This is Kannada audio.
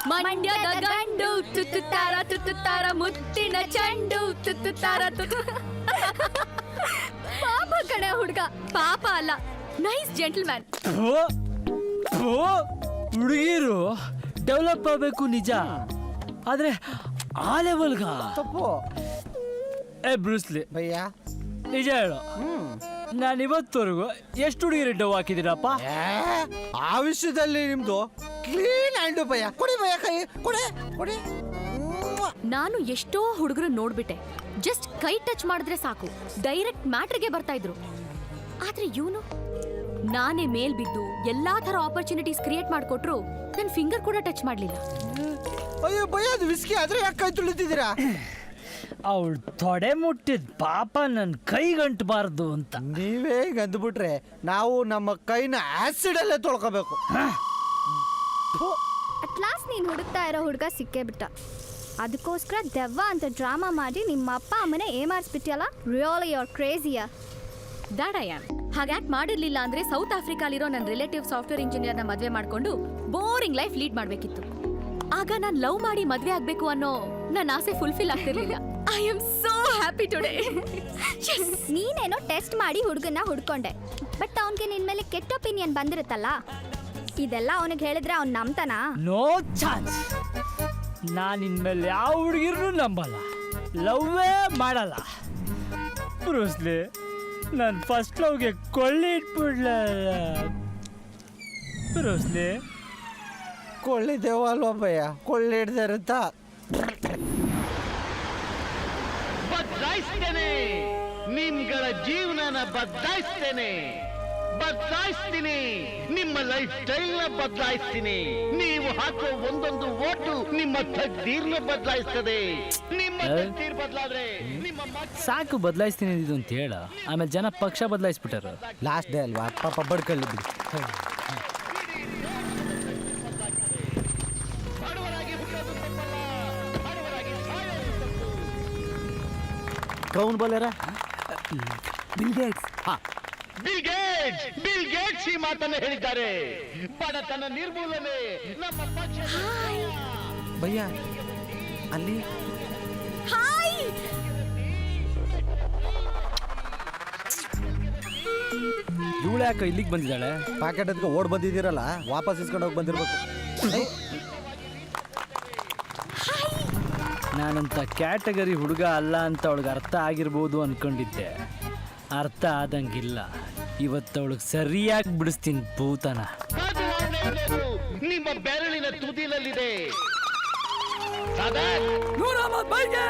ಮಂಡ್ಯದ ಗಂಡು ತುತ್ತಾರ ಮುತ್ತಿನ ಚೆಂಡು ತುತ್ತಾರ ಪಾಪ ಕಡೆ ಹುಡುಗ, ಪಾಪ ಅಲ್ಲ, ನೈಸ್ ಜೆಂಟಲ್ಮ್ಯಾನ್. ಹುಡುಗಿರು ಡೆವಲಪ್ ಆಗಬೇಕು ನಿಜ, ಆದ್ರೆ ಆ ಲೆವೆಲ್ಗ ತಪ್ಪು ಬ್ರೂಸ್ಲಿ ಭಯ್ಯ. ನಿಜ ಹೇಳು, ನಾನು ಇವತ್ತವರೆಗೂ ಎಷ್ಟು ಹುಡುಗಿರು ಡವ್ ಹಾಕಿದ್ದೀರಪ್ಪ? ಆ ವಿಷಯದಲ್ಲಿ ನಿಮ್ದು ಕ್ಲೀನ್ ಹ್ಯಾಂಡು ಭಯ್ಯ. ಕೊಡಿ ಭಯ್ಯ, ಕೈ ಕೊಡಿ ಕೊಡಿ. ನಾನು ಎಷ್ಟೋ ಹುಡುಗರು ನೋಡ್ಬಿಟ್ಟೆ, ಜಸ್ಟ್ ಕೈ ಟಚ್ ಮಾಡಿದ್ರೆ ಸಾಕು ಡೈರೆಕ್ಟ್ ಮ್ಯಾಟ್ರಿಗೆ ಬರ್ತಾ ಇದ್ರು. ಆದ್ರೆ ಇವನು ನಾನೇ ಮೇಲ್ ಬಿದ್ದು ಎಲ್ಲಾ ತರ ಆಪರ್ಚುನಿಟೀಸ್ ಕ್ರಿಯೇಟ್ ಮಾಡ್ಕೊಟ್ರು ನನ್ ಫಿಂಗರ್ ಕೂಡ ಟಚ್ ಮಾಡ್ಲಿಲ್ಲ. ಅಯ್ಯೋ ಭಯ್ಯ, ಅದು ವಿಸ್ಕಿ ಆದ್ರೆ ಯಾಕೆ ಕೈ ತುಳಿತಿದ್ದೀರಾ? ಅವಳು ತೊಡೆ ಮುಟ್ಟಿದ ಪಾಪ ನನ್ನ ಕೈಗಂಟಬಾರ್ದು ಅಂತ. ನೀವೇ ಈಗ ಅಂದ್ಬಿಟ್ರೆ ನಾವು ನಮ್ಮ ಕೈನ ಆಸಿಡ್ ಅಲ್ಲೇ ತೊಳ್ಕೋಬೇಕು. ಅಟ್ ಲಾಸ್ಟ್ ನೀನು ಹುಡುಕ್ತಾ ಇರೋ ಹುಡುಗ ಸಿಕ್ಕೇ ಬಿಟ್ಟ. ಅದಕ್ಕೋಸ್ಕರ ದೆವ್ವ ಅಂತ ಡ್ರಾಮಾ ಮಾಡಿ ನಿಮ್ಮ ಅಪ್ಪ ಅಮ್ಮನೆ ಏಮಾರಿಸ್ಬಿಟ್ಟಿಯಲ್ಲ. ರಿಯಲಿ ಯು ಆರ್ ಕ್ರೇಜಿಯಾ. That I am. ಹಾಗ್ಯಾಕ್ ಮಾಡಿರ್ಲಿಲ್ಲ ಅಂದ್ರೆ ಸೌತ್ ಆಫ್ರಿಕಾಲಿರೋ ನನ್ನ ರಿಲೇಟಿವ್ ಸಾಫ್ಟ್ವೇರ್ ಇಂಜಿನಿಯರ್ನ ಮದ್ವೆ ಮಾಡ್ಕೊಂಡು ಬೋರಿಂಗ್ ಲೈಫ್ ಲೀಡ್ ಮಾಡ್ಬೇಕಿತ್ತು. ಆಗ ನಾನು ಲವ್ ಮಾಡಿ ಮದ್ವೆ ಆಗ್ಬೇಕು ಅನ್ನೋ ನನ್ನ ಆಸೆ ಫುಲ್ಫಿಲ್ ಆಗ್ತಿರ್ಲಿಲ್ಲ. I am so happy today. ನೀನೇನೋ ಟೆಸ್ಟ್ ಮಾಡಿ ಹುಡುಗನ್ನ ಹುಡ್ಕೊಂಡೆ, ಬಟ್ ಅವನಿಗೆ ನಿನ್ ಮೇಲೆ ಕೆಟ್ಟ ಒಪಿನಿಯನ್ ಬಂದಿರುತ್ತಲ್ಲ. ಇದೆಲ್ಲ ಅವನಿಗೆ ಹೇಳಿದ್ರೆ ಅವ್ನು ನಂಬ್ತಾನ? No chance. ನಾನು ಇನ್ಮೇಲೆ ಯಾವ ಹುಡುಗಿರ್ನು ನಂಬಲ್ಲ, ಲವ್ವೇ ಮಾಡಲ್ಲ. ಬ್ರೂಸ್ಲಿ, ನಾನು ಫಸ್ಟ್ ಲವ್ಗೆ ಕೊಳ್ಳಿ ಇಟ್ಬಿಡ್ಲ. ಬ್ರೂಸ್ಲಿ, ಕೊಳ್ಳಿ ದೇವ ಅಲ್ವಾ ಭಯ್ಯ, ಕೊಳ್ಳಿ ಹಿಡ್ದೆ ಇರುತ್ತಾ? ಬದಲಾಯಿಸ್ತೇನೆ, ನಿಮ್ಗಳ ಜೀವನನ ಬದಲಾಯಿಸ್ತೇನೆ, ಬದಲಾಯಿಸ್ತೀನಿ, ನಿಮ್ಮ ಲೈಫ್ ಸ್ಟೈಲ್ ನ ಬದಲಾಯಿಸ್ತೀನಿ. ನೀವು ಹಾಕೋ ಒಂದೊಂದು ಓಟು ನಿಮ್ಮ ತಗ್ದೀರ್ನ ಬದಲಾಯಿಸ್ತದೆ. ನಿಮ್ಮ ತಗ್ದೀರ್ ಬದಲಾದ್ರೆ ನಿಮ್ಮ ಸಾಕು ಬದಲಾಯಿಸ್ತೀನಿ ಇದು ಅಂತ ಹೇಳ. ಆಮೇಲೆ ಜನ ಪಕ್ಷ ಬದಲಾಯಿಸ್ಬಿಟ್ಟಾರ. ಲಾಸ್ಟ್ ಡೇ ಅಲ್ವಾ, ಪಾಪ ಬಡ್ಕೊಳ್ಳಿ ಬಿಡಿ. ಬಡವರಾಗಿ ಹುಟ್ಟೋದು ತಪ್ಪಲ್ಲ, ಬಡವರಾಗಿ ಸಾಯೋದು ತಪ್ಪು. ಕೌನ್ ಬೋಲೇರ? ಬಿಲ್ ಗೇಟ್ಸ್ ಈ ಮಾತನ್ನ ಹೇಳಿದ್ದಾರೆ. ಬಡತನ ನಿರ್ಮೂಲನೆ ನಮ್ಮ ಪಕ್ಷ. ಭಯ್ಯ ಅಲ್ಲಿ ಇವಳು ಯಾಕೆ ಇಲ್ಲಿಗೆ ಬಂದಿದ್ದಾಳೆ? ಪ್ಯಾಕೆಟ್ ಅದಕ್ಕೆ ಓಡ್ ಬಂದಿದ್ದೀರಲ್ಲ, ವಾಪಸ್ ಇಸ್ಕೊಂಡು ಹೋಗಿ ಬಂದಿರ್ಬೇಕು. ನಾನಂತ ಕ್ಯಾಟಗರಿ ಹುಡುಗ ಅಲ್ಲ ಅಂತ ಅವಳಿಗೆ ಅರ್ಥ ಆಗಿರ್ಬೋದು ಅನ್ಕೊಂಡಿದ್ದೆ. ಅರ್ಥ ಆದಂಗಿಲ್ಲ. ಇವತ್ತವಳಿಗೆ ಸರಿಯಾಗಿ ಬಿಡಿಸ್ತೀನಿ ಭೂತನ. ಬದಲಾವಣೆ ಅನ್ನೋದು ನಿಮ್ಮ ಬೆರಳಿನ ತುದಿನಲ್ಲಿದೆ. ನೂರ 50 ಬೈಗೆ